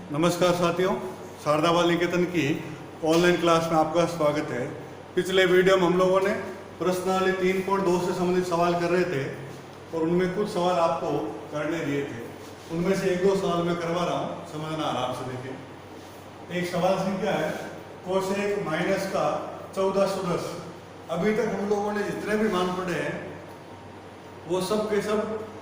नमस्कार साथियों, शारदा बाल निकेतन की ऑनलाइन क्लास में आपका स्वागत है। पिछले वीडियो में हम लोगों ने प्रश्नावली 3.2 से संबंधित सवाल कर रहे थे और उनमें कुछ सवाल आपको करने दिए थे। उनमें से एक दो सवाल मैं करवा रहा हूँ, समझना आराम से देखिए। एक सवाल संख्या है कोसेक माइनस का 1410। अभी तक हम लोगों ने जितने भी मान पढ़े हैं वो सब के सब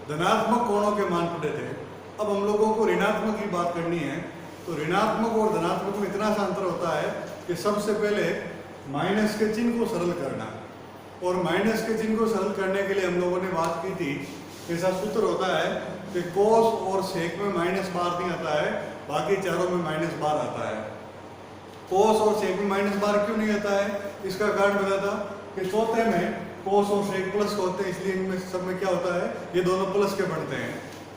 धनात्मक कोणों के मान पढ़े थे। अब हम लोगों को ऋणात्मक की बात करनी है, तो ऋणात्मक और धनात्मक में इतना सा अंतर होता है कि सबसे पहले माइनस के चिन्ह को सरल करना, और माइनस के चिन्ह को सरल करने के लिए हम लोगों ने बात की थी। ऐसा सूत्र होता है कि कोस और सेक में माइनस बार नहीं आता है, बाकी चारों में माइनस बार आता है। कोस और सेक में माइनस बार क्यों नहीं आता है, इसका कारण बताता कि चौथे में कोस और सेक प्लस होते हैं, इसलिए इनमें सब में क्या होता है, ये दोनों प्लस के बनते हैं।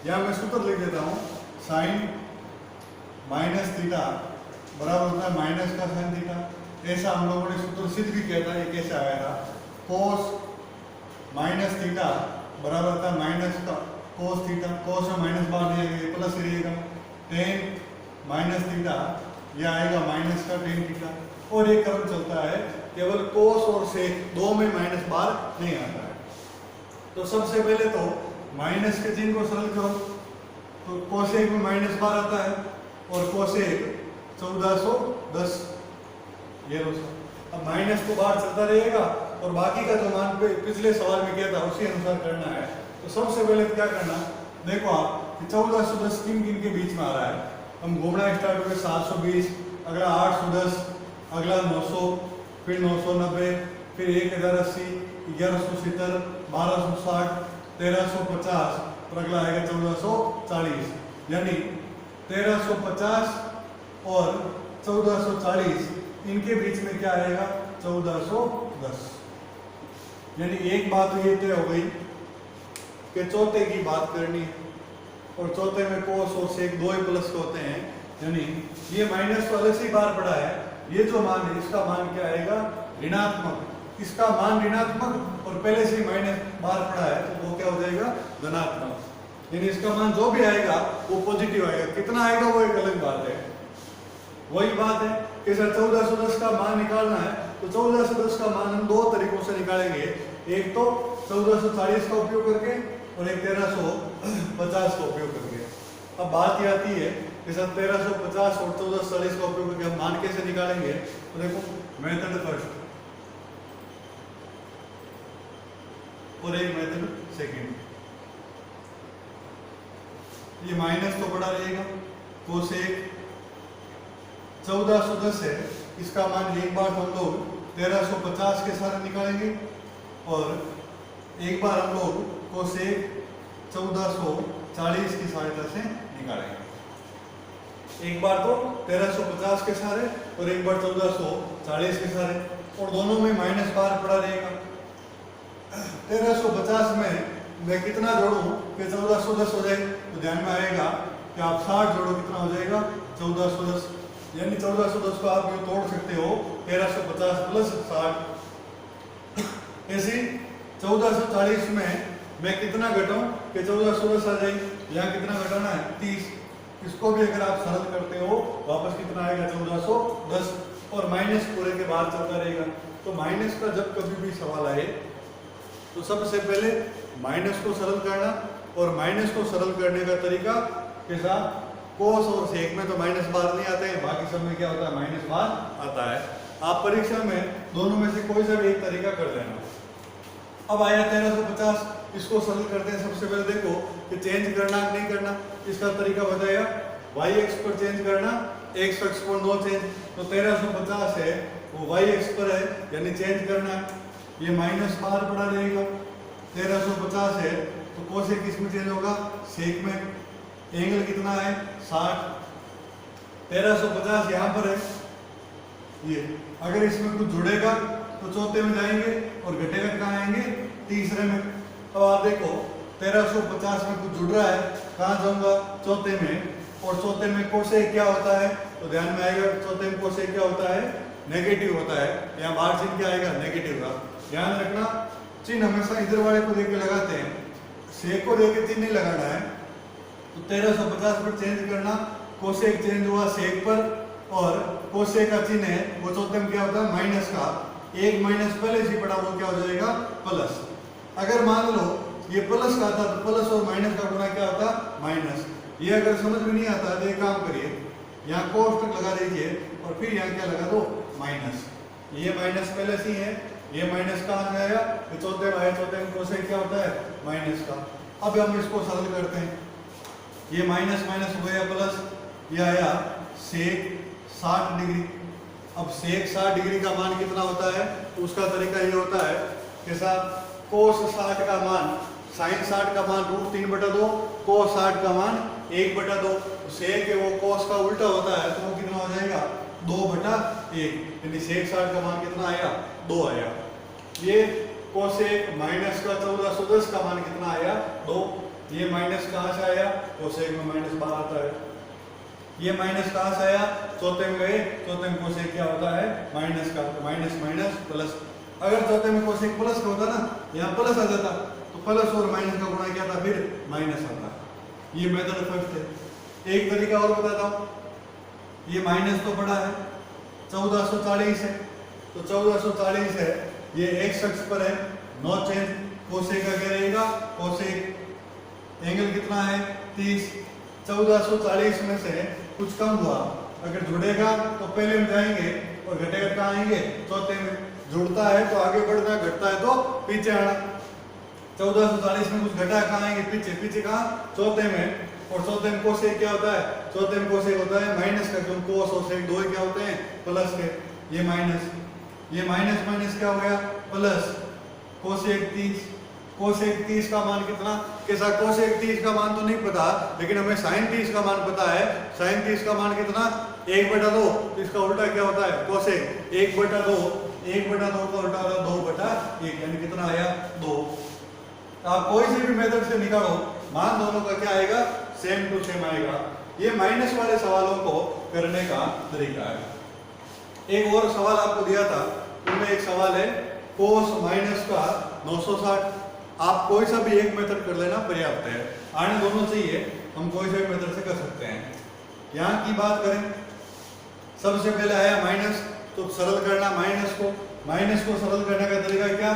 यहाँ मैं सूत्र लिख देता हूँ, साइन माइनस थीटा बराबर होता है माइनस का साइन थीटा। ऐसा हम लोगों ने सूत्र सिद्ध भी किया था। ये कैसे आया था, कोस माइनस थीटा बराबर होता है माइनस का कोस थीटा। कोस में माइनस बाहर नहीं आएगा, प्लस ही रहेगा। टेन माइनस थीटा यह आएगा माइनस का टेन थीटा। और ये क्रम चलता है, केवल कोस और सेक दो में माइनस बार नहीं आता है। तो सबसे पहले तो माइनस के चिन्ह को सरल करो, तो कोसेक में माइनस बार आता है और कोसेक 1410 ये लो। अब माइनस तो बाहर चलता रहेगा और बाकी का जो मान पे पिछले सवाल में किया था उसी अनुसार करना है। तो सबसे पहले क्या करना, देखो आप कि 1410 किन किन के बीच में आ रहा है। हम घूमना स्टार्ट हो गए 720, अगला 810, अगला 900, फिर 990, फिर 1080, 1170, 1260, 1350 और अगला आएगा 1440। यानी 1350 और 1440 इनके बीच में क्या आएगा, 1410। यानी एक बात तो ये तय हो गई कि चौथे की बात करनी है, और चौथे में कोस और सेक दो ही प्लस के होते हैं। यानी ये माइनस तो अलग से बार पड़ा है, ये जो मान है इसका मान क्या आएगा, ऋणात्मक। इसका मान ऋणात्मक और पहले से ही माइनस बार पड़ा है, तो वो क्या हो जाएगा, धनात्मक। यानी इसका मान जो भी आएगा वो पॉजिटिव आएगा। कितना आएगा वो एक अलग बात है। वही बात है कि सर 1410 का मान निकालना है, तो 1410 का मान हम दो तरीकों से निकालेंगे। एक तो 1440 का उपयोग करके और एक 1350 का उपयोग करके। अब बात ये आती है कि सर 1350 और 1440 का उपयोग करके हम मान कैसे निकालेंगे। तो देखो, मेथड फर्स्ट और एक मेथड सेकंड। ये माइनस तो बड़ा रहेगा, कोसेक 1410 है, इसका मान एक बार हम लोग 1350 के साथ निकालेंगे और एक बार हम लोग कोसेक 1440 की सहायता से निकालेंगे। एक बार तो 1350 के सारे और एक बार 1440 के सारे, और दोनों में माइनस बार पड़ा रहेगा। 1350 में मैं कितना जोड़ूं कि 1410 हो जाए, तो ध्यान में आएगा कि आप 60 जोड़ो, कितना हो जाएगा, 1410। यानी 1410 को आप ये तोड़ सकते हो 1350 प्लस 60। ऐसे 1440 में मैं कितना घटाऊं कि 1410 आ जाए। यहाँ कितना घटाना है, 30। इसको भी अगर आप सरल करते हो वापस कितना आएगा, 1410, और माइनस पूरे के बाद चलता रहेगा। तो माइनस का जब कभी भी सवाल आए तो सबसे पहले माइनस को सरल करना, और माइनस को सरल करने का तरीका कैसा, कोस और सेक में तो माइनस बार नहीं आते हैं, बाकी सब में क्या होता है, माइनस बार आता है। आप परीक्षा में दोनों में से कोई सा भी एक तरीका कर लेना। अब आया 1350, इसको सरल करते हैं। सबसे पहले देखो कि चेंज करना नहीं करना, इसका तरीका बताया, वाई एक्स पर चेंज करना, एक्स एक्स पर नो चेंज। तो 1350 है वो वाई एक्स पर है, यानी चेंज करना है। ये माइनस बार पड़ा रहेगा। 1350 है तो कोसेक किस में चेंज होगा, सेक में। एंगल कितना है, 60। 1350 यहाँ पर है ये, अगर इसमें कुछ जुड़ेगा तो चौथे में जाएंगे और घटेगा कहाँ आएंगे, तीसरे में। अब आप देखो 1350 में कुछ जुड़ रहा है, कहाँ जाऊंगा, चौथे में। और चौथे में कोसेक क्या होता है, तो ध्यान में आएगा चौथे में कोसेक क्या होता है, नेगेटिव होता है। यहाँ बाहर चिन्ह क्या आएगा, नेगेटिव का। ध्यान रखना, चिन्ह हमेशा इधर वाले को देख के लगाते हैं, सेक को देख के चिन्ह नहीं लगाना है। तो 1350 पर चेंज करना, कोसेक चेंज हुआ सेक पर, और कोसेक का चिन्ह है वो चौथे में क्या होता है माइनस का, एक माइनस पहले से पड़ा वो क्या हो जाएगा प्लस। अगर मान लो ये प्लस का था तो प्लस और माइनस का गुना क्या होता माइनस। ये अगर समझ में नहीं आता तो एक काम करिए, यहाँ कोष्टक लगा दीजिए और फिर यहाँ क्या लगा दो माइनस। ये माइनस पहले से ही है, ये माइनस कहाँ से आया, ये चौथे में आया, चौथे में कोसेक क्या होता है माइनस का। अब हम इसको सरल करते हैं, ये माइनस माइनस हो गया प्लस, ये आया सेक 60 डिग्री। अब सेक 60 डिग्री का मान कितना होता है, तो उसका तरीका ये होता है कैसा, कोस 60 का मान साइन 60 का मान √3/2, कोस 60 का मान 1/2। सेक है वो कोस का उल्टा होता है, तो वो कितना हो जाएगा 2/1, यानी सेक 60 का मान कितना आया 2 आया। ये कोसेक माइनस का 1410 का मान कितना आया 2। ये माइनस कहाँ से आया, कोसेक में माइनस बाहर आता है। ये माइनस कहाँ से आया, चौथे में गए, चौथे में कोसेक क्या होता है माइनस का, तो माइनस माइनस प्लस। अगर चौथे में कोसेक प्लस का होता ना, यहाँ प्लस आ जाता, तो प्लस और माइनस का गुणा क्या था फिर माइनस आता। ये मेथड फर्स्ट है। एक तरीका और बताता हूँ, ये माइनस तो बड़ा है 1440 है, तो 1440 है, ये एक्स अक्ष पर है, नो चेंज। कोसेक का क्या रहेगा, कोसेक एंगल कितना है 30, 1440 में से कुछ कम हुआ, अगर जुड़ेगा तो पहले में जाएंगे और घटेगा कहाँ आएंगे चौथे में। जुड़ता है तो आगे बढ़ना, घटता है तो पीछे आना। 1440 में कुछ घटा कहाँ आएंगे पीछे, पीछे कहाँ चौथे में। और चौथे में कोसेक क्या होता है, चौथे में कोसेक होता है माइनस का, क्योंकि कोस और सेक दो ही क्या होते हैं प्लस के। ये माइनस, ये माइनस माइनस क्या हो गया प्लस, कोसेक 30। कोसेक 30 का मान कितना, कैसा, कोसेक 30 का मान तो नहीं पता, लेकिन हमें साइन 30 का मान पता है। साइन 30 का मान कितना 1/2, तो इसका उल्टा क्या होता है कोसेक 1/2, 1/2 का उल्टा होता है 2/1, यानी कितना आया 2। आप कोई से भी मेथड से निकालो, मान दोनों का क्या आएगा सेम टू सेम आएगा। ये माइनस वाले सवालों को करने का तरीका है। एक और सवाल आपको दिया था, उनमें एक सवाल है कोस माइनस का 960। आप कोई सा भी एक मेथड कर लेना पर्याप्त है, आने दोनों चाहिए, हम कोई सा भी मेथड से कर सकते हैं। यहाँ की बात करें, सबसे पहले आया माइनस, तो सरल करना माइनस को। माइनस को सरल करने का तरीका क्या,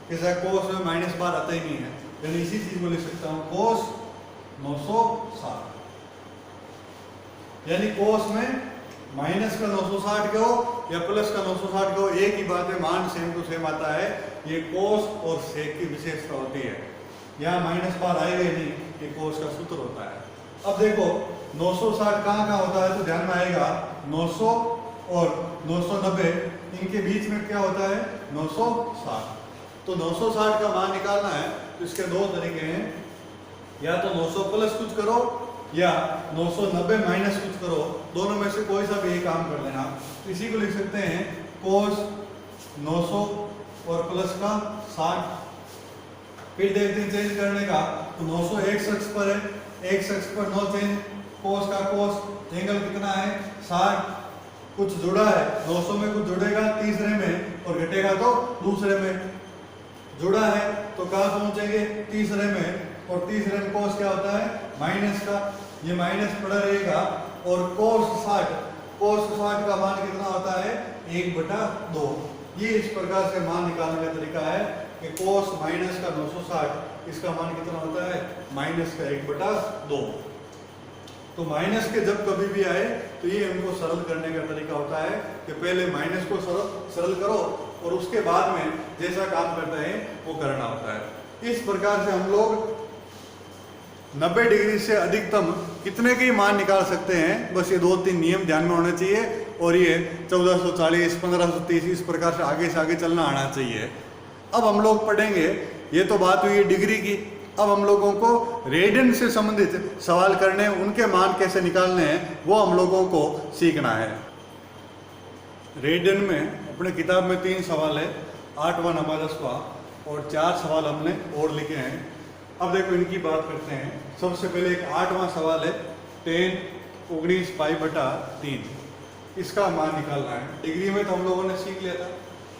कैसा, कोस में माइनस बार आता ही नहीं है, यानी इसी चीज को लिख सकता हूँ कोस 960, यानी कोस में माइनस का 960 का हो या प्लस का 960 का हो, एक ही बात है, मान सेम टू सेम आता है। ये कोस और सेक की विशेषता होती है, यहाँ माइनस बार आएगा ही नहीं, ये कोस का सूत्र होता है। अब देखो 960 कहाँ कहाँ होता है, तो ध्यान में आएगा 900 और 990, इनके बीच में क्या होता है 960। तो 960 का मान निकालना है, तो इसके दो तरीके हैं, या तो 900 प्लस कुछ करो या 990 माइनस कुछ करो, दोनों में से कोई सा भी एक काम कर लेना। इसी को लिख सकते हैं कोस 900 और प्लस का 60। फिर देखते हैं चेंज करने का, तो 900 एक अक्ष पर है, एक अक्ष पर नो चेंज, कोस का कोस, एंगल कितना है 60। कुछ जुड़ा है, 900 में कुछ जुड़ेगा तीसरे में और घटेगा तो दूसरे में। जुड़ा है तो कहाँ पहुंचेंगे तीसरे में, और तीसरे में कोस क्या होता है माइनस का, ये माइनस पड़ा रहेगा। और कोस 60 का मान कितना होता है 1/2। ये इस प्रकार से मान निकालने का तरीका है कि कोस माइनस का 960, इसका मान कितना होता है माइनस का 1/2। तो माइनस के जब कभी भी आए तो ये इनको सरल करने का तरीका होता है कि पहले माइनस को सरल करो और उसके बाद में जैसा काम करते हैं वो करना होता है। इस प्रकार से हम लोग 90 डिग्री से अधिकतम कितने के मान निकाल सकते हैं, बस ये 2-3 नियम ध्यान में होने चाहिए। और ये 1440, 1530 इस प्रकार से आगे चलना आना चाहिए। अब हम लोग पढ़ेंगे, ये तो बात हुई डिग्री की, अब हम लोगों को रेडियन से संबंधित सवाल करने, उनके मान कैसे निकालने हैं वो हम लोगों को सीखना है। रेडियन में अपने किताब में 3 सवाल है, 8वां 9वां 10वां, और 4 सवाल हमने और लिखे हैं। अब देखो इनकी बात करते हैं। सबसे पहले एक 8वां सवाल है 10 19 π/3, इसका मान निकालना है। डिग्री में तो हम लोगों ने सीख लिया था,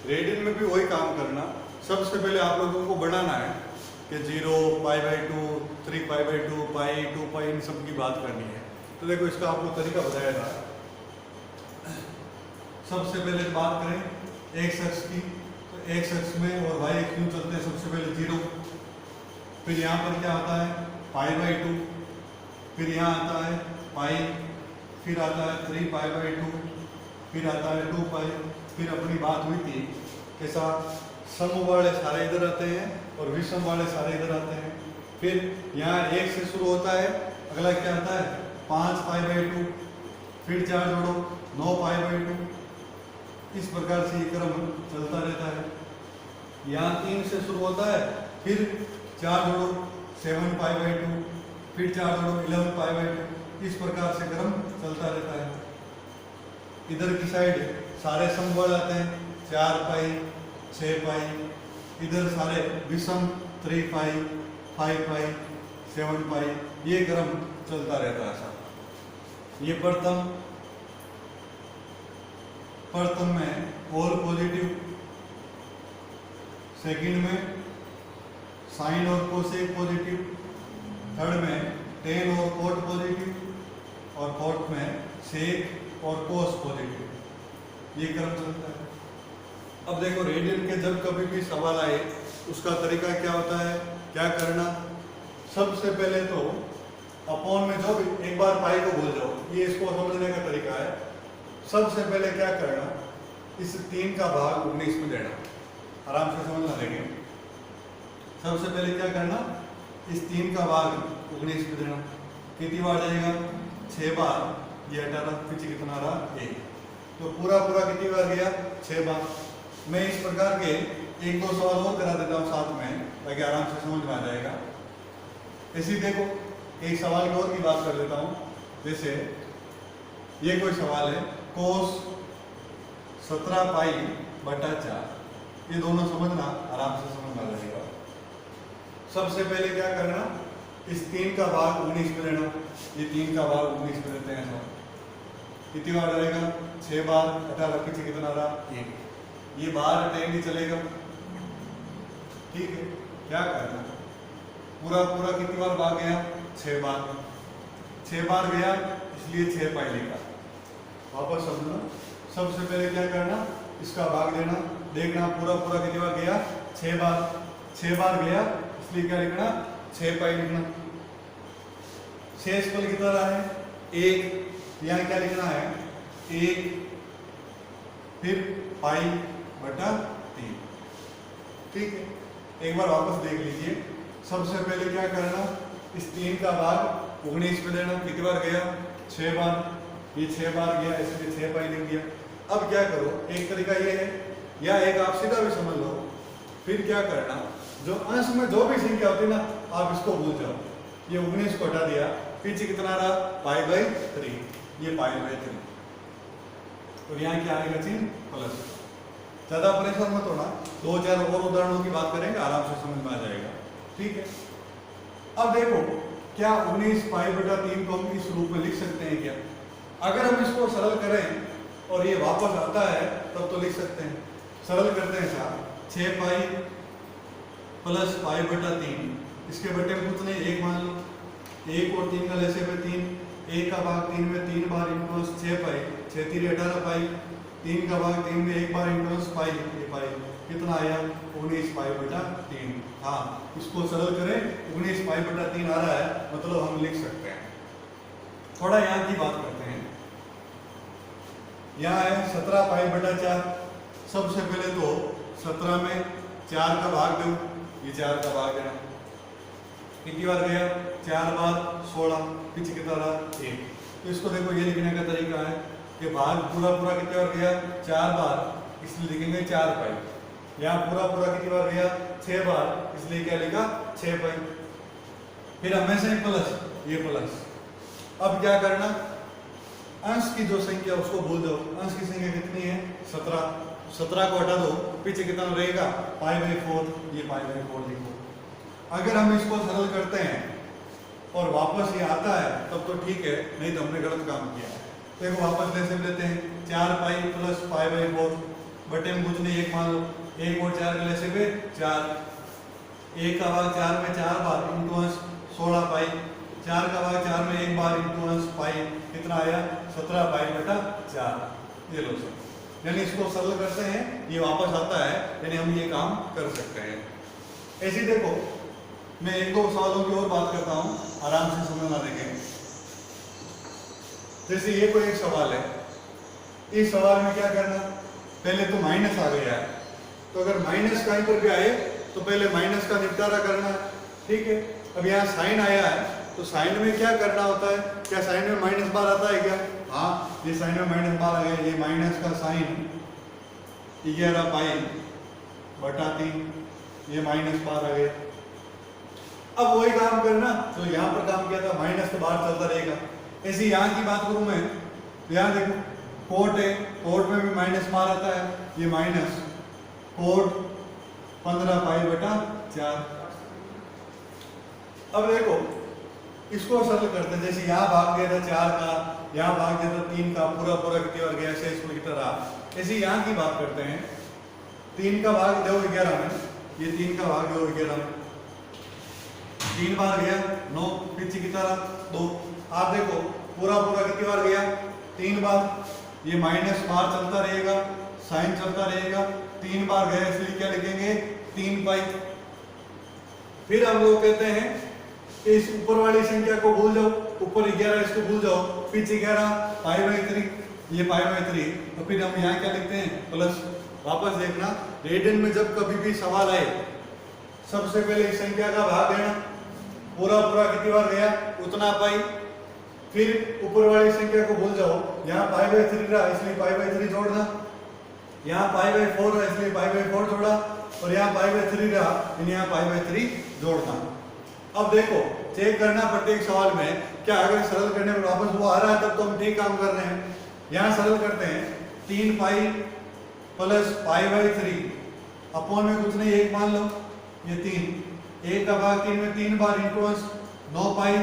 रेडियन में भी वही काम करना। सबसे पहले आप लोगों को बढ़ाना है कि 0 π/2 3 π/2 π 2 π इन सब की बात करनी है। तो देखो इसका आपको तरीका बताया था। सबसे पहले बात करें एक्स अक्ष की, तो एक्स अक्ष में और वाई अक्ष में चलते हैं सबसे पहले 0, फिर यहाँ पर क्या आता है π/2, फिर यहाँ आता है पाई, फिर आता है 3π/2, फिर आता है 2π। फिर अपनी बात हुई थी कैसा सम वाले सारे इधर आते हैं और विषम वाले सारे इधर आते हैं। फिर यहाँ 1 से शुरू होता है, अगला क्या आता है 5π/2, फिर 4 जोड़ो 9π/2। इस प्रकार से ये क्रम चलता रहता है। यहाँ 3 से शुरू होता है, फिर 4 जोड़ो 7π/2, फिर 4 जोड़ो 11π/2। इस प्रकार से क्रम चलता रहता है। इधर की साइड सारे समबल आते हैं 4π, 6π, इधर सारे विषम 3π, 5π, 7π। ये क्रम चलता रहता है साहब। ये प्रथम में ऑल पॉजिटिव, सेकंड में साइन और कोसेक पॉजिटिव, थर्ड में टेन और कोट पॉजिटिव, और फोर्थ में सेक और कोस पॉजिटिव। ये क्रम चलता है। अब देखो रेडियन के जब कभी भी सवाल आए उसका तरीका क्या होता है, क्या करना। सबसे पहले तो अपॉन में जो भी एक बार पाई को भूल जाओ, ये इसको समझने का तरीका है। सबसे पहले क्या करना, इस 3 का भाग 19 में देना। आराम से समझना देंगे। सबसे पहले क्या करना, इस 3 का भाग 19 में देना। कितनी बार जाएगा 6 बार, ये 18, पीछे कितना रहा 1, तो पूरा कितनी बार गया 6 बार। मैं इस प्रकार के 1-2 सवाल और करा देता हूँ साथ में, ताकि आराम से समझ में आ जाएगा। इसी देखो एक सवाल और की बात कर लेता हूँ। जैसे ये कोई सवाल है कोस 17π/4, ये दोनों समझना, आराम से समझ में आ जाएगा। सबसे पहले क्या करना, इस 3 का भाग 19 में लेना। ये 3 का भाग 19 में लेते हैं सब। कितनी बार रहेगा 6 बार, 18, पीछे कितना रहा 1। ये बाहर टाइम नहीं चलेगा, ठीक है। क्या करना, पूरा कितनी बार भाग गया 6 बार, 6 बार गया इसलिए 6π लिखा। वापस समझना, सबसे पहले क्या करना, इसका भाग देना, देखना पूरा कितनी बार गया 6 बार, 6 बार गया इसलिए क्या लिखना 6π लिखना। शेष पल कितना रहा है 1, यहाँ क्या लिखना है 1, फिर π/3, ठीक है। एक बार वापस देख लीजिए। सबसे पहले क्या करना, इस 3 का भाग 19 में देना। कितनी बार गया 6 बार, ये 6 बार गया इसलिए 6π लिख दिया। अब क्या करो, एक तरीका ये है, या एक आप सीधा भी समझ लो। फिर क्या करना, जो अंश में जो भी संख्या होती है ना, आप इसको भूल जाओ। ये 19 को हटा दिया, पीछे कितना रहा π/3, ये π/3, और यहाँ क्या आएगा चिन्ह प्लस। ज्यादा परेशान मत होना, 2-4 और उदाहरणों की बात करेंगे, आराम से समझ में आ जाएगा, ठीक है। अब देखो क्या 19π/3 को हम इस रूप में लिख सकते हैं क्या? अगर हम इसको सरल करें और ये वापस आता है तब तो लिख सकते हैं। सरल करते हैं साहब, 6π + π/3, इसके बटे में कुछ नहीं 1 मान लो, 1 और 3 का लेसे पे 3, 1 का भाग 3 में 3 बार इंटू 6π, 6×3 18π, 3 का भाग 3 में 1 बार इंटू π, ये π कितना आया 19π/3। हाँ, इसको सरल करें 19π/3 आ रहा है, मतलब हम लिख सकते हैं। थोड़ा यहाँ की बात करते हैं। यहाँ है 17π/4। सबसे पहले तो 17 में 4 का भाग दो, ये 4 का भाग देना। कितनी बार गया 4 बार 16, पीछे कितना रहा 1। तो इसको देखो, ये लिखने का तरीका है कि भाग पूरा कितनी बार गया 4 बार, इसलिए लिखेंगे 4π। यहाँ पूरा कितनी बार गया 6 बार, इसलिए क्या लिखा 6π। फिर हमेशा ही प्लस, ये प्लस। अब क्या करना, अंश की जो संख्या उसको भूल दो। अंश की संख्या कितनी है 17, 17 को हटा दो, पीछे कितना रहेगा π/4, ये π/4 लिखो। अगर हम इसको सरल करते हैं और वापस ये आता है तब तो ठीक है, नहीं तो हमने गलत काम किया है। देखो वापस लेते हैं 4π + π/4, बटे में कुछ नहीं 1 मान लो, 1 और 4 के लेसे पे 4, 1 का भाग 4 में 4 बार इंटू 16π, 4 का भाग 4 में एक बार इंटू अंश पाई कितना आया 17 पाई बटा 4। ये लो सर, यानी इसको सरल करते हैं ये वापस आता है, यानी हम ये काम कर सकते हैं। ऐसे देखो मैं एक दो सवालों की और बात करता हूँ, आराम से समझना देखें। जैसे ये कोई एक सवाल है, इस सवाल में क्या करना, पहले तो माइनस आ गया है, तो अगर माइनस कहीं पर भी आए तो पहले माइनस का निपटारा करना है, ठीक है। अब यहाँ साइन आया है तो साइन में क्या करना होता है, क्या साइन में माइनस बार आता है क्या? हाँ, ये साइन में माइनस बार आ गया, ये माइनस का साइन 11 पाई बटा 3, ये माइनस बार आ गया। अब वही काम करना तो यहाँ पर काम किया था, माइनस तो बाहर चलता रहेगा। ऐसे यहाँ की बात करूं मैं, यहाँ देखो कोट है, कोट में भी माइनस बार आता है, ये माइनस कोट 15 पाई बटा 4। अब देखो इसको सरल करते हैं, जैसे यहाँ भाग दिया था 4 का, यहाँ भाग दिया था 3 का, पूरा पूरा कितनी बार गया ऐसे इसको कितना रहा। ऐसे यहाँ की बात करते हैं, 3 का भाग दो 11 में, ये 3 का भाग दो 11 में, 3 बार गया 9, पीछे की तरह 2। आप देखो पूरा पूरा कितनी बार गया 3 बार, ये माइनस बार चलता रहेगा, साइन चलता रहेगा, 3 बार गया इसलिए क्या लिखेंगे 3 पाई। फिर हम लोग कहते हैं कि इस ऊपर वाली संख्या को भूल जाओ, ऊपर 11 इसको भूल जाओ, पीछे 11 पाई बाई 3, ये पाई बाई 3, तो फिर हम यहाँ क्या लिखते हैं प्लस। वापस देखना, रेडियन में जब कभी भी सवाल आए सबसे पहले इस संख्या का भाग देना, पूरा पूरा कितनी बार गया उतना पाई, फिर ऊपर वाली संख्या को भूल जाओ, यहाँ पाई बाई 3 रहा इसलिए पाई बाई 3 जोड़ना, यहाँ पाई बाई 4 रहा इसलिए पाई बाई 4 जोड़ा, और यहाँ पाई बाई 3 रहा यहाँ पाई बाई 3 जोड़ना। अब देखो चेक करना प्रत्येक सवाल में, क्या अगर सरल करने पर वापस वो आ रहा है तब तो हम ठीक काम कर रहे हैं। यहाँ सरल करते हैं 3 pi plus pi by 3 upon में कुछ नहीं 1 मान लो, ये 3, 1 का भाग 3 में 3 बार इंटू अंश 9 पाई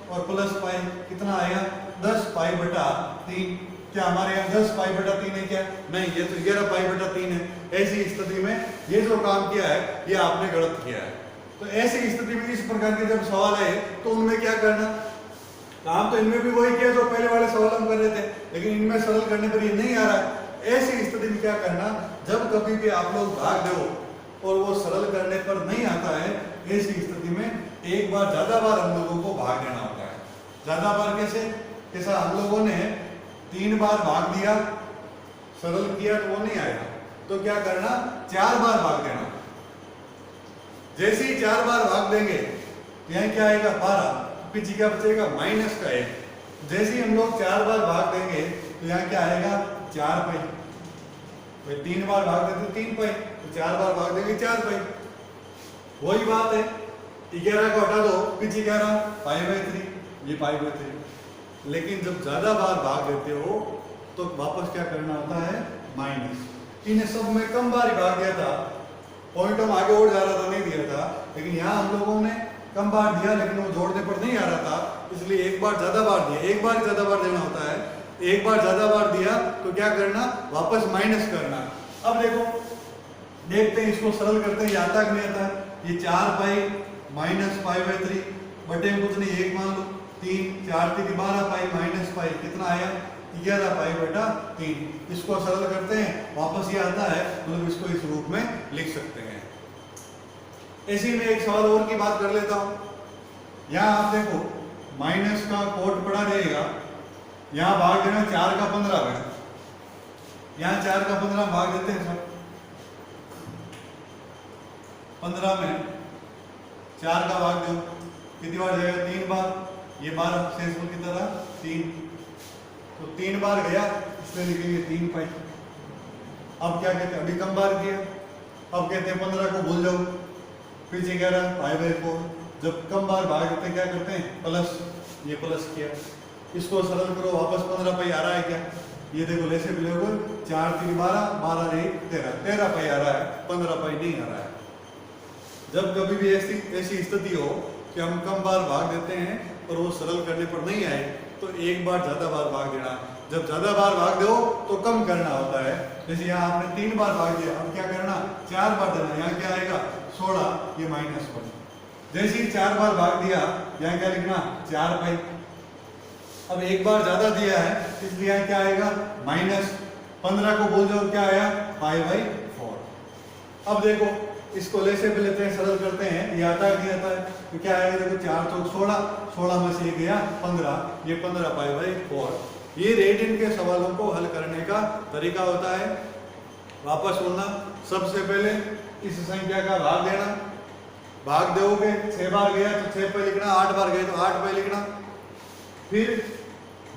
और प्लस पाई कितना आएगा 10 पाई बटा 3। क्या हमारे यहाँ 10 पाई बटा 3 है क्या? नहीं, ये तो 11 पाई बटा 3 है। ऐसी स्थिति में ये जो काम किया है ये आपने गलत किया है। तो ऐसी स्थिति में इस प्रकार के जब सवाल आए तो उनमें क्या करना, काम तो इनमें भी वही किया जो पहले वाले सवाल हम कर रहे थे, लेकिन इनमें सरल करने पर ये नहीं आ रहा है। ऐसी स्थिति में क्या करना, जब कभी भी आप लोग भाग दो और वो सरल करने पर नहीं आता है, ऐसी स्थिति में एक बार ज्यादा बार हम लोगों को भाग देना होता है। ज्यादा बार कैसे, जैसा हम लोगों ने 3 बार भाग दिया, सरल किया तो वो नहीं आएगा, तो क्या करना 4 बार भाग देना। जैसे ही 4 बार भाग देंगे तो यहाँ क्या आएगा 12, पीछे क्या बचेगा माइनस का 1। जैसे ही हम लोग 4 बार भाग देंगे तो यहाँ क्या आएगा 4 पाई। तो 3 बार भाग देते 3 पाई, तो 4 बार भाग देंगे 4 पाई। वही बात है, 11 को हटा दो, पीछे 11 पाई बाई 3, ये पाई बाई 3। लेकिन जब ज्यादा बार भाग देते हो तो वापस क्या करना होता है माइनस। इन्हें सब में कम बार ही भाग दिया था, पॉइंट हम आगे और जा रहा था नहीं दिया था, लेकिन यहाँ हम लोगों ने कम बार दिया लेकिन वो जोड़ने पर नहीं आ रहा था, इसलिए एक बार ज्यादा बार दिया। एक बार ज्यादा बार देना होता है, एक बार ज्यादा बार दिया तो क्या करना वापस माइनस करना। अब देखो देखते हैं, इसको सरल करते हैं, आता कि नहीं आता। ये 4 पाई माइनस पाई बाई 3 बटे में कुछ नहीं 1 मान लो, 3 4 3 12 पाई माइनस पाई कितना आया 11 पाई बटा 3। इसको सरल करते हैं, वापस ये आता है, मतलब इसको इस रूप में लिख सकते हैं। इसी में एक सवाल और की बात कर लेता हूं। यहाँ आप देखो माइनस का कोट पड़ा रहेगा, यहाँ भाग देना 4 का 15 में, यहाँ 4 का 15 भाग देते हैं सब, 15 में 4 का भाग दो कितनी बार जाएगा 3 बार, ये 12 शेष की तरह 3, तो 3 बार गया इसलिए लिखेंगे 3 पाई। अब क्या कहते हैं, अभी कम बार किया, अब कहते हैं 15 को भूल जाओ, पीछे 11 पाई बाई 4। जब कम बार भाग देते हैं क्या करते हैं प्लस, ये प्लस किया, इसको सरल करो वापस 15 पाई आ रहा है क्या, ये देखो ऐसे भी लोग 4 3 12 12 नहीं 13 पाई आ रहा है, 15 पाई नहीं आ रहा है। जब कभी भी ऐसी स्थिति हो कि हम कम बार भाग देते हैं और वो सरल करने पर नहीं आए तो एक बार ज्यादा बार भाग देना। जब ज्यादा बार भाग दो तो कम करना होता है। जैसे यहाँ आपने 3 बार भाग दिया, अब क्या करना 4 बार देना, यहाँ क्या आएगा 16, ये -1। जैसे ही 4 बार भाग दिया, यहाँ क्या लिखना 4 पाई। अब एक बार ज्यादा दिया है इसलिए यहाँ क्या आएगा माइनस 15 को बोल जाओ क्या आया 5/4। अब देखो इसको लेसे पे लेते हैं, सरल करते हैं, ये आता है नहीं आता है तो क्या आएगा, देखो 4 चौक 16, 16 में से ये गया 15, ये 15 π/4। ये रेडियन के सवालों को हल करने का तरीका होता है। वापस बोलना, सबसे पहले इस संख्या का भाग देना, भाग दोगे 6 बार गया तो 6 पे लिखना, 8 बार गए तो 8 पे लिखना। फिर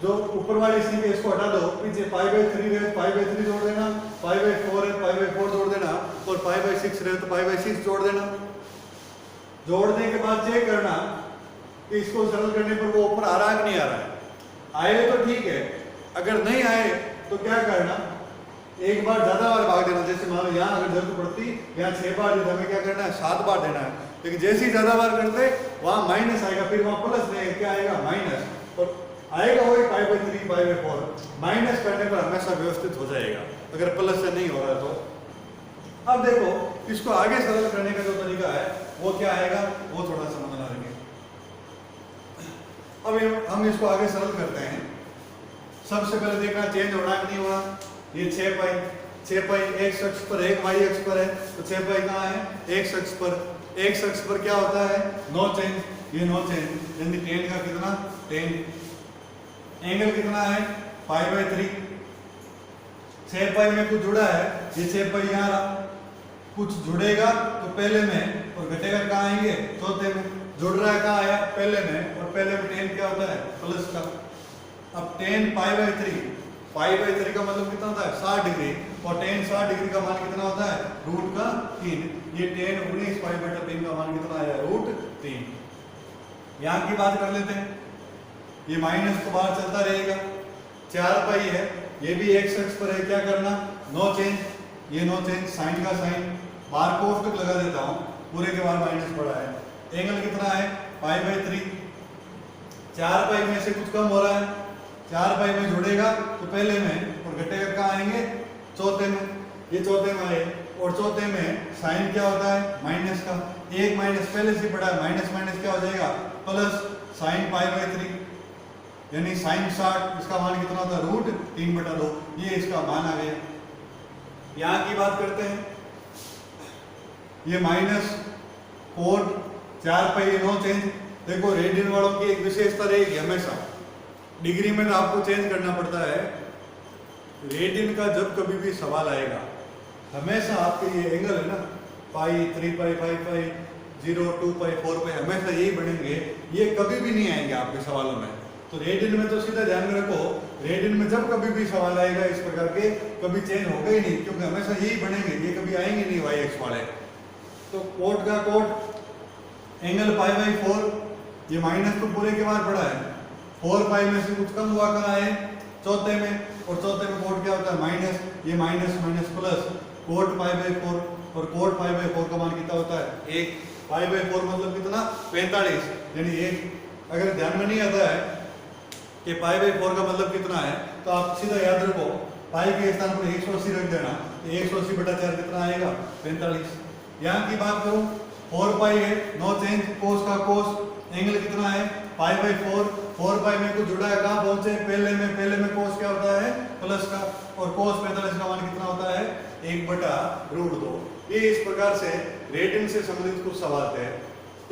जो ऊपर वाली संख्या इसको हटा दो, पीछे π/3 है π/3 जोड़ देना, π/4 है π/4 जोड़ देना, और π/6 रहे तो π/6 जोड़ देना। जोड़ने के बाद चेक करना कि इसको सरल करने पर वो ऊपर आ रहा है कि नहीं आ रहा है। आए तो ठीक है, अगर नहीं आए तो क्या करना, एक बार ज्यादा बार भाग देना। जैसे मान लो यहाँ अगर जरूरत पड़ती यहाँ 6 बार देना, हमें क्या करना है 7 बार देना है, लेकिन जैसे ही ज्यादा बार करते वहां माइनस आएगा, फिर वहां प्लस नहीं, क्या आएगा माइनस, और आएगा वही π/3 π/4। माइनस करने पर हमेशा व्यवस्थित हो जाएगा अगर प्लस से नहीं हो रहा तो। अब देखो इसको आगे सरल करने का जो तरीका है वो क्या आएगा, वो थोड़ा समझना लेंगे। अब हम इसको आगे सरल करते हैं। सबसे पहले देखना चेंज हो रहा है कि नहीं हो रहा। ये 6 पाई x अक्ष पर है, y अक्ष पर है, तो 6 पाई कहाँ है x अक्ष पर। x अक्ष पर क्या होता है नो चेंज, ये नो चेंज, यानी tan का कितना 10। एंगल कितना है π/3। 6 पाई में कुछ जुड़ा है, ये 6 पाई यहाँ रहा, कुछ जुड़ेगा तो पहले में और घटेगा कहाँ आएंगे चौथे में। जुड़ रहा है कहाँ आया पहले में, और पहले में tan क्या होता है प्लस का। अब tan π/3, π/3 का मतलब कितना होता है 60 डिग्री, और tan 60 डिग्री का मान कितना होता है रूट का 3। ये tan 19 π/3 का मान कितना आया √3। यहाँ की बात कर लेते हैं, ये माइनस तो बाहर चलता रहेगा। 4 पाई है, ये भी x अक्ष पर है, क्या करना नो चेंज, ये नो चेंज, साइन का साइन, बाहर कोष्टक लगा देता हूँ, पूरे के बाहर माइनस पड़ा है। एंगल कितना है π/3। 4 पाई में से कुछ कम हो रहा है, 4 पाई में जुड़ेगा तो पहले में और घटेगा कहाँ आएंगे चौथे में, ये चौथे में आए, और चौथे में साइन क्या होता है माइनस का। एक माइनस पहले से पड़ा है, माइनस माइनस क्या हो जाएगा प्लस, साइन π/3 यानी साइन 60, इसका मान कितना होता है √3/2। ये इसका मान आ गया। यहाँ की बात करते हैं, ये माइनस कोड 4 पाई नो चेंज। देखो रेडियन वालों की एक विशेषता रहेगी, हमेशा डिग्री में आपको चेंज करना पड़ता है। रेडियन का जब कभी भी सवाल आएगा, हमेशा आपके ये एंगल है ना पाई, 3 पाई, 5 पाई, 0, 2 पाई, 4 पाई, हमेशा यही बनेंगे, ये कभी भी नहीं आएंगे आपके सवालों में। तो रेडियन में तो सीधा ध्यान में रखो, रेडियन में जब कभी भी सवाल आएगा इस प्रकार के, कभी चेंज होगा ही नहीं, क्योंकि हमेशा यही बनेंगे, ये कभी आएंगे नहीं y अक्ष वाले। तो कोट का कोट एंगल π/4, ये माइनस तो पूरे के बाहर पड़ा है, 4 पाई में से कुछ कम हुआ कहाँ है चौथे में, और चौथे में कोट क्या होता है माइनस, ये माइनस माइनस प्लस, कोट π/4, और कोट π/4 का मान कितना होता है 1। π/4 मतलब कितना 45, यानी 1। अगर ध्यान में नहीं आता है कि π/4 का मतलब कितना है, तो आप सीधा याद रखो, पाई के स्थान पर 180 रख देना, 180/4 कितना आएगा 45। यहाँ की बात करूं 4 पाई है नो चेंज, कोस का कोस, एंगल कितना है π/4। 4 पाई में कुछ जुड़ा है, कहाँ पहुंचे पहले में कोस क्या होता है प्लस का, और कोस 45 का मान कितना होता है 1/√2। ये इस प्रकार से रेडियन से संबंधित कुछ सवाल थे।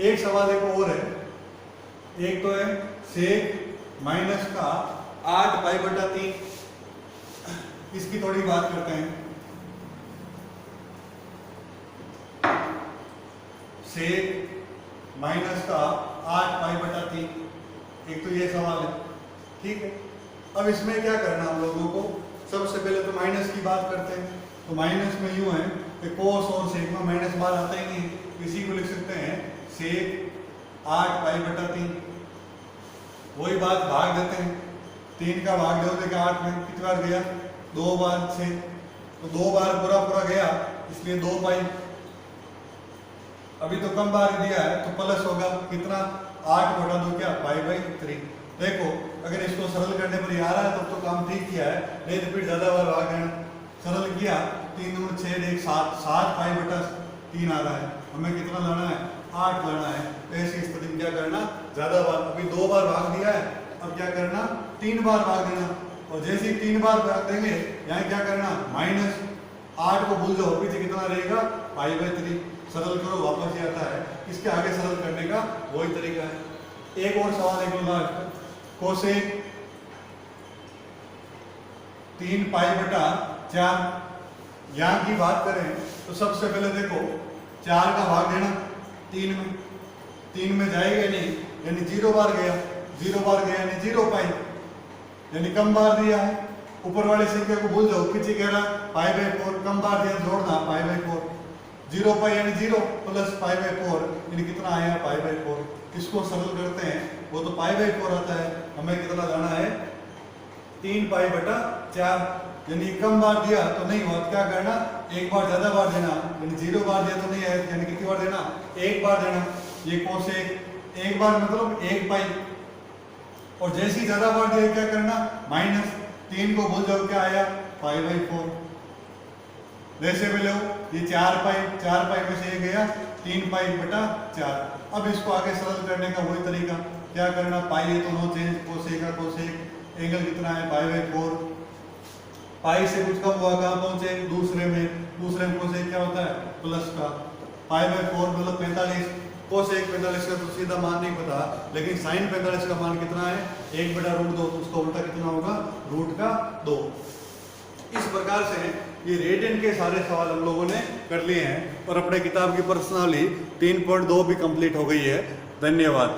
एक सवाल एक और है, एक तो है सेक माइनस का 8 π/3, इसकी थोड़ी बात करते हैं। सेक माइनस का 8 π/3, एक तो ये सवाल है, ठीक है। अब इसमें क्या करना हम लोगों को, सबसे पहले तो माइनस की बात करते हैं। तो माइनस में यूं है कि कोस और सेक में माइनस बार आता ही नहीं, इसी को लिख सकते हैं सेक 8 π/3। वही बात भाग देते हैं, 3 का भाग दो देखा 8 में कितनी बार गया 2 बार 6, तो 2 बार पूरा गया, इसलिए 2 पाई। अभी तो कम बार दिया है तो प्लस होगा कितना 8/2 क्या π/3। देखो अगर इसको सरल करने पर ये आ रहा है तब तो काम ठीक किया है, नहीं तो फिर ज्यादा बार भाग देना। सरल किया 3 दूनी 6 1 7, 7 π/3 आ रहा है, हमें कितना लाना है 8 लाना है। तो ऐसी स्थिति में क्या करना, ज्यादा बार, अभी 2 बार भाग दिया है, अब क्या करना 3 बार भाग देना। और जैसे ही 3 बार भाग देंगे यहाँ क्या करना, -8 को भूल जाओ, पीछे कितना रहेगा π/3। सरल करो, वापस ही आता है। इसके आगे सरल करने का वही तरीका है। एक और सवाल है लास्ट, कोसेक 3π/4। यहाँ की बात करें तो सबसे पहले देखो 4 का भाग देना 3 में जाएगा नहीं, यानी 0 बार गया, 0 बार गया यानी 0π, यानी कम बार दिया है। ऊपर वाली संख्या को भूल जाओ, पीछे कह रहा π/4, कम बार दिया जोड़ना π/4, 0π यानी 0 प्लस π/4 यानी कितना आया π/4। इसको सरल करते हैं वो तो π/4 आता है। हमें कितना लाना है 3π/4, यानी कम बार दिया तो नहीं हुआ, क्या करना एक बार ज्यादा बार देना, यानी 0 बार दिया तो नहीं है, यानी कितनी बार देना, 1 बार देना। ये कोसेक 1 बार मतलब 1π, और जैसे ही ज्यादा बार दिया क्या करना -3 को भूल जाओ, क्या आया π/4। वैसे भी लो ये 4π में से ये गया 3π/4। अब इसको आगे सरल करने का वही तरीका, क्या करना पाई है तो नो चेंज, कोसेक का कोसेक, एंगल कितना है π/4, पाई से कुछ कम हुआ, कहाँ पहुंचे दूसरे में कोसेक क्या होता है प्लस का, π/4 मतलब 45, कोसेक 45 का तो सीधा मान नहीं पता, लेकिन साइन 45 का मान कितना है 1/√2, उसका उल्टा कितना होगा √2। इस प्रकार से ये रेडियन के सारे सवाल हम लोगों ने कर लिए हैं और अपने किताब की प्रश्नावली 3.2 भी कंप्लीट हो गई है। धन्यवाद।